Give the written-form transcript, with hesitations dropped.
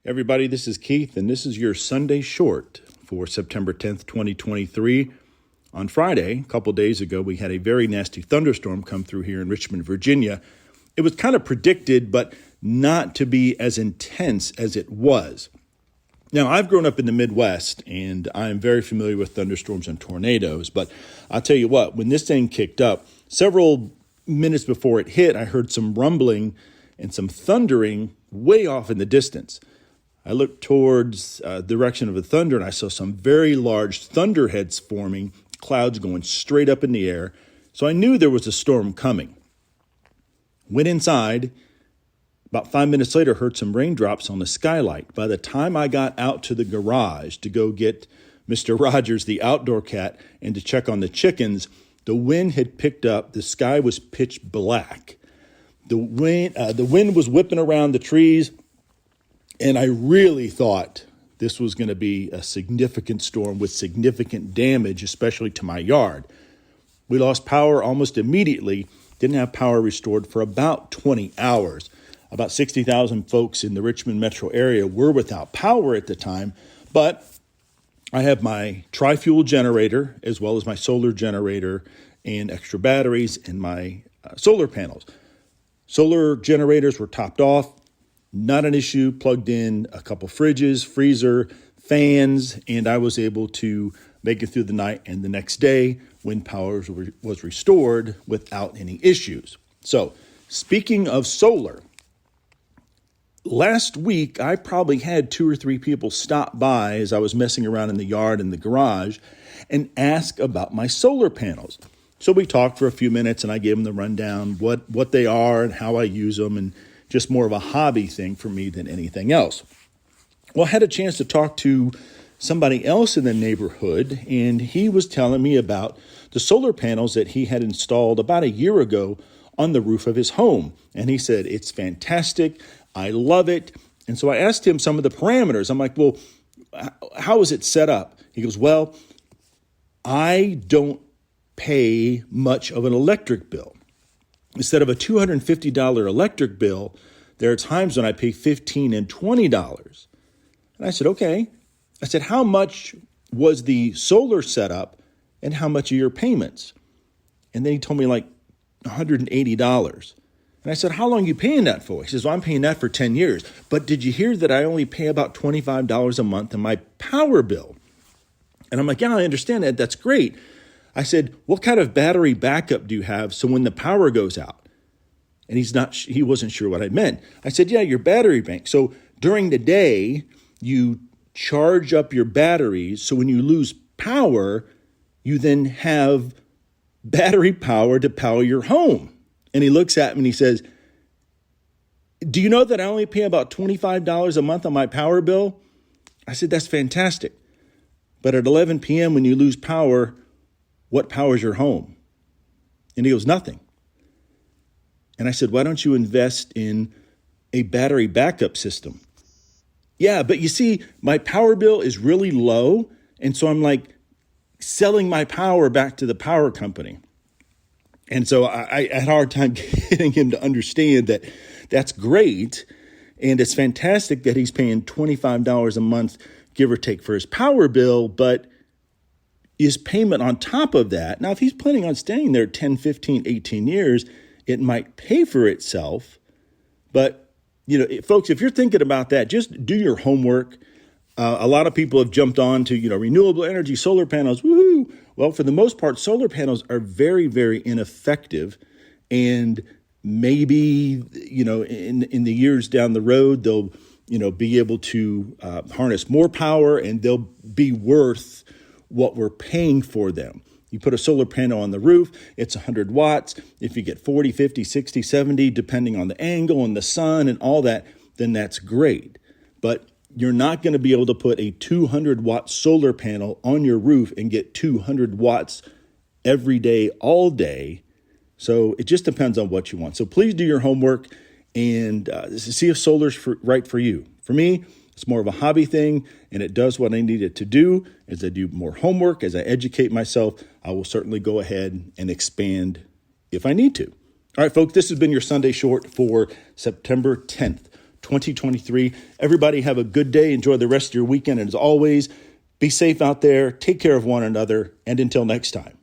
Everybody, this is Keith, and this is your Sunday Short for September 10th, 2023. On Friday, a couple days ago, we had a very nasty thunderstorm come through here in Richmond, Virginia. It was kind of predicted, but not to be as intense as it was. Now, I've grown up in the Midwest, and I'm very familiar with thunderstorms and tornadoes, but I'll tell you what, when this thing kicked up, several minutes before it hit, I heard some rumbling and some thundering way off in the distance. I looked towards the direction of the thunder, and I saw some very large thunderheads forming, clouds going straight up in the air. So I knew there was a storm coming. Went inside. About 5 minutes later, heard some raindrops on the skylight. By the time I got out to the garage to go get Mr. Rogers, the outdoor cat, and to check on the chickens, the wind had picked up. The sky was pitch black. The wind was whipping around the trees. And I really thought this was going to be a significant storm with significant damage, especially to my yard. We lost power almost immediately, didn't have power restored for about 20 hours. About 60,000 folks in the Richmond metro area were without power at the time, but I have my tri-fuel generator as well as my solar generator and extra batteries and my solar panels. Solar generators were topped off. Not an issue, plugged in a couple fridges, freezer, fans, and I was able to make it through the night and the next day when power was restored without any issues. So, speaking of solar, last week I probably had 2 or 3 people stop by as I was messing around in the yard and the garage and ask about my solar panels. So we talked for a few minutes and I gave them the rundown, what they are and how I use them, and just more of a hobby thing for me than anything else. Well, I had a chance to talk to somebody else in the neighborhood, and he was telling me about the solar panels that he had installed about a year ago on the roof of his home. And he said, it's fantastic. I love it. And so I asked him some of the parameters. I'm like, well, how is it set up? He goes, well, I don't pay much of an electric bill. Instead of a $250 electric bill, there are times when I pay $15 and $20. And I said, okay. I said, how much was the solar setup and how much are your payments? And then he told me like $180. And I said, how long are you paying that for? He says, well, I'm paying that for 10 years. But did you hear that I only pay about $25 a month in my power bill? And I'm like, yeah, I understand that. That's great. I said, what kind of battery backup do you have so when the power goes out? And he wasn't sure what I meant. I said, yeah, your battery bank. So during the day, you charge up your batteries. So when you lose power, you then have battery power to power your home. And he looks at me and he says, do you know that I only pay about $25 a month on my power bill? I said, that's fantastic. But at 11 p.m. when you lose power, what powers your home? And he goes, nothing. And I said, why don't you invest in a battery backup system? Yeah, but you see, my power bill is really low. And so I'm like selling my power back to the power company. And so I had a hard time getting him to understand that that's great. And it's fantastic that he's paying $25 a month, give or take, for his power bill, but his payment on top of that. Now, if he's planning on staying there 10, 15, 18 years, it might pay for itself. But, folks, if you're thinking about that, just do your homework. A lot of people have jumped on to, renewable energy, solar panels. Woohoo! Well, for the most part, solar panels are very, very ineffective. And maybe, in the years down the road, they'll, be able to harness more power and they'll be worth what we're paying for them. You put a solar panel on the roof, it's 100 watts. If you get 40, 50, 60, 70, depending on the angle and the sun and all that, then that's great. But you're not going to be able to put a 200 watt solar panel on your roof and get 200 watts every day, all day. So it just depends on what you want. So please do your homework and see if solar's right for you. For me, it's more of a hobby thing, and it does what I need it to do. As I do more homework, as I educate myself, I will certainly go ahead and expand if I need to. All right, folks, this has been your Sunday Short for September 10th, 2023. Everybody have a good day. Enjoy the rest of your weekend. And as always, be safe out there. Take care of one another. And until next time.